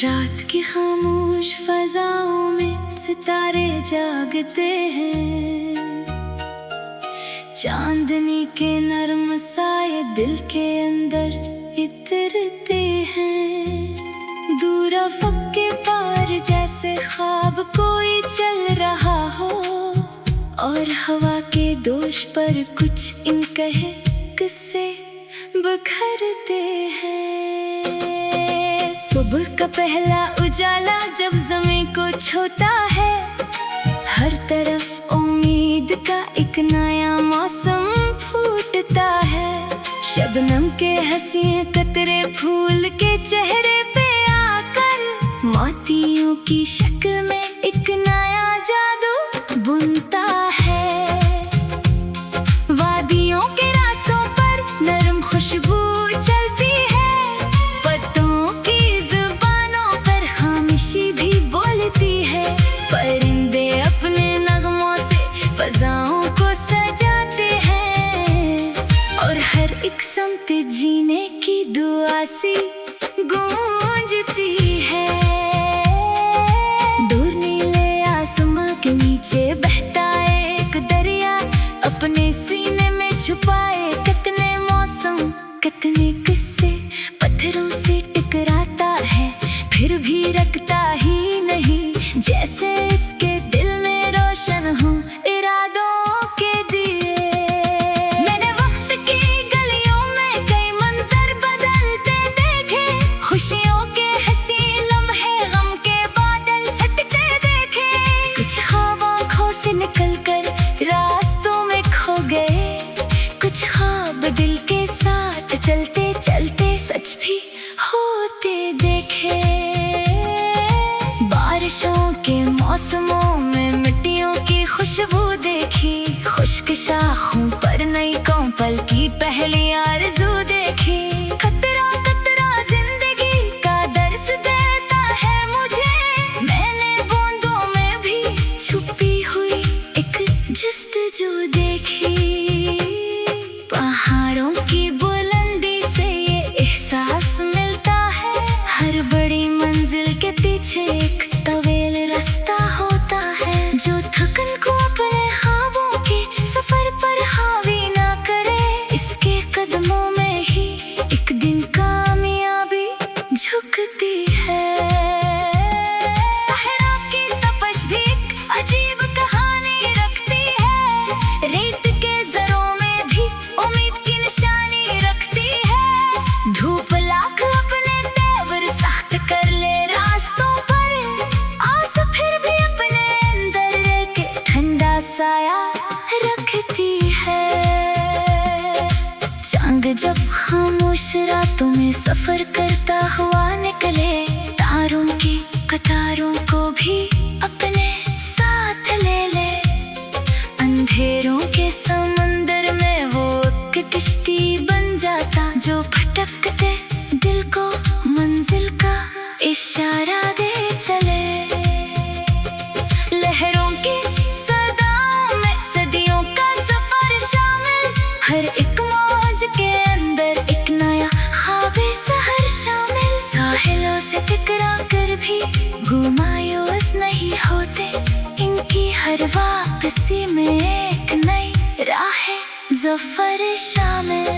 रात की खामोश फजाओं में सितारे जागते हैं, चांदनी के नरम साए दिल के अंदर इतरते हैं। दूर अफ़क़ के पार जैसे ख्वाब कोई चल रहा हो, और हवा के दोष पर कुछ इनकहे किस्से बिखरते हैं। सुबह का पहला उजाला जब ज़मीं को छूता है, हर तरफ उम्मीद का एक नया मौसम फूटता है। शबनम के हंसी कतरे फूल के चेहरे पे आकर मोतियों की शक्ल में एक नया जादू बुनता है। वादियों के रास्तों पर नरम खुशबू चलती है, पत्तों की जुबानों पर खामोशी भी बोलती है। परिंदे अपने नगमों से फजाओं को सजाते हैं, और हर एक समत जीने की दुआ सी गूंजती है। दूर नीले आसमां के नीचे बहता एक दरिया, अपने सीने में छुपाए कितने मौसम कितने किस्से। पत्थरों से टकराता है फिर भी रखता ही नहीं, जैसे इसके दिल में रोशन हो इरादों के दिए। मैंने वक्त की गलियों में कई मंजर बदलते देखे, खुशियों के हंसी लम्हे गम के बादल छटते देखे। कुछ ख्वाब आँखों से निकल कर रास्तों में खो गए, कुछ ख्वाब दिल के साथ चलते चलते सच भी होते देखे। बारिशों के मौसमों में मिट्टियों की खुशबू देखी, खुश्क शाखों पर नई कोमल की पहली आरज़ू देखी। कतरा कतरा जिंदगी का दर्स देता है मुझे, मैंने बूंदों में भी छुपी हुई एक जस्तजू देखी। पहाड़ों की बुलंदी से ये एहसास मिलता है, हर बड़ी मंजिल के पीछे एक तवील रास्ता होता है, जो थकन को अपने ख्वाबों के सफर पर हावी ना करे। इसके कदमों में ही एक दिन कामयाबी झुकती है। सहरा की तपश भी एक अजीब कहानी रखती है, रेत के जरों में भी उम्मीद की निशानी रखती है। धूप लाख अपने तेवर सख्त कर ले रास्तों पर, आस फिर भी अपने अंदर के ठंडा साया रखती है। चांद जब खामोश रातों में सफर करता हुआ निकले, तारों की कतारों को भी अपने साथ ले ले। अंधेरों के समंदर में वो एक किश्ती बन जाता, जो भटकते दिल को मंजिल का इशारा दे चले। लहरों की सदाओं में सदियों का सफर शामिल, हर एक मौज के अंदर एक नया ख्वाबे सहर शामिल। साहिलों से टकरा कर भी गुमायूस नहीं होते, इनकी हर वापसी में एक नई राह ज़फ़र शामिल।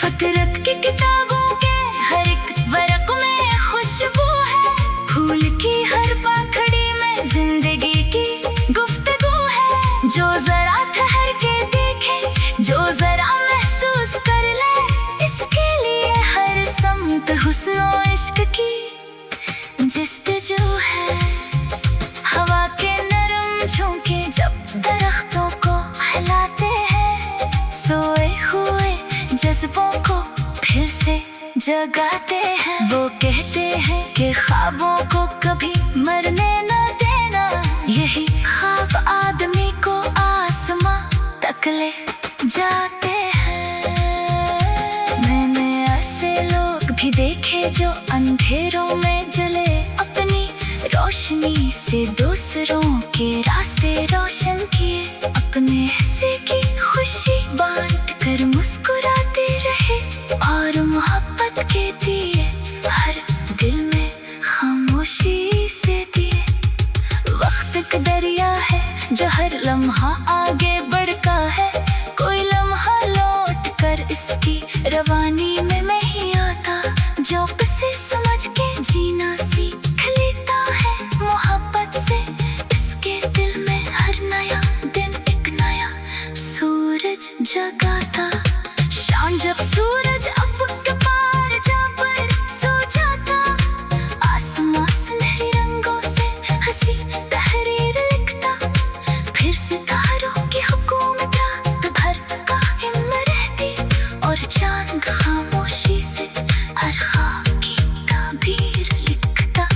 फ़ितरत की किताबों के हर एक वर्क़ में खुशबू है, फूल की हर पाखड़ी में जिंदगी की गुफ्तगू है। जो जरा ठहर के देखे, जो जरा महसूस कर ले, इसके लिए हर समत हुस्न और इश्क की जस्तजू है। हवा के नरम झोंके जब दरख्तों को हिलाते हैं, सोए हुए जज्बों को फिर से जगाते हैं। वो कहते हैं कि ख्वाबों को कभी मरने न देना, यही ख्वाब आदमी को आसमां तक ले जाते हैं। मैंने ऐसे लोग भी देखे जो अंधेरों में जले, अपनी रोशनी से दूसरों के रास्ते रोशन किए। अपने हिस्से की खुशी बांट कर मुस्कुराते रहे, और मोहब्बत के दिए हर दिल में लम्हा आगे बढ़ता है, कोई लम्हा लौट कर इसकी रवानी में नहीं आता। जो किसी समझ के जीना सीख लेता है मोहब्बत से, इसके दिल में हर नया दिन एक नया सूरज जगाता। शाम जब सूरज अफक के पार जा पर सो जाता, आसमां सुनहरे रंगों से हंसी तहरीर लिखता। फिर सितारों की हुकूमत रात भर कायम रहती, और चांद खामोशी से हर ख्वाब की ताबीर लिखता।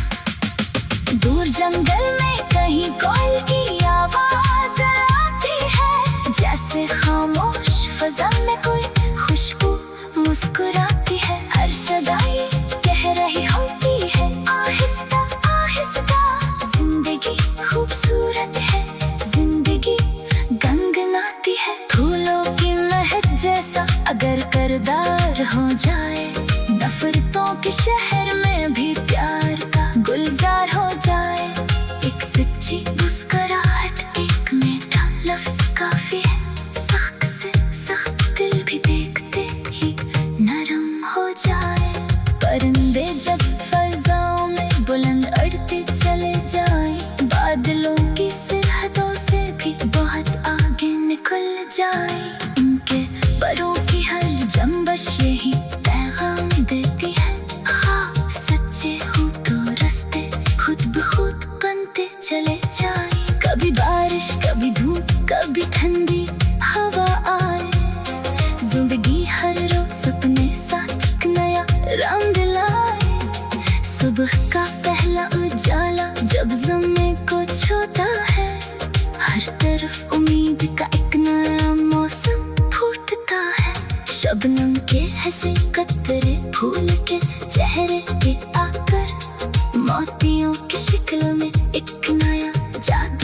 दूर जंगल में कहीं कोयल की आवाज आती है, जैसे खामोश फजा में कोई खुशबू मुस्कुराती है। हर सदाई कह रही होती है आहिस्ता आहिस्ता, जिंदगी खूबसूरत है, जिंदगी गनगनाती है। फूलों की महक जैसा अगर करदार हो जाए, नफरतों के शहर में भी प्यार का गुलजार हो जाए। एक सच्ची मुस्कुराहट, एक मीठा लफ्ज काफी है, सख्त से सख्त दिल भी देखते ही नरम हो जाए। परिंदे जब फजाओं में बुलंद उड़ते चले जाएं, बादलों की सरहदों से भी बहुत आगे निकल जाएं। इनके परों की हर जंबश यही पैगाम देती है, हाँ सच्चे हो तो रास्ते खुद ब खुद बनते चले जाएं। कभी बारिश, कभी धूप, कभी ठंडी हवा आए, जिंदगी हर रोज सपने साथ एक नया रंग लाए। सुबह का पहला उजाला जब ज़मीं को छूता है, हर तरफ उम्मीद का एक नया मौसम फूटता है। शबनम के हंसे कतरे फूल के चेहरे पे आकर, मोतियों की शक्ल में एक नया जादू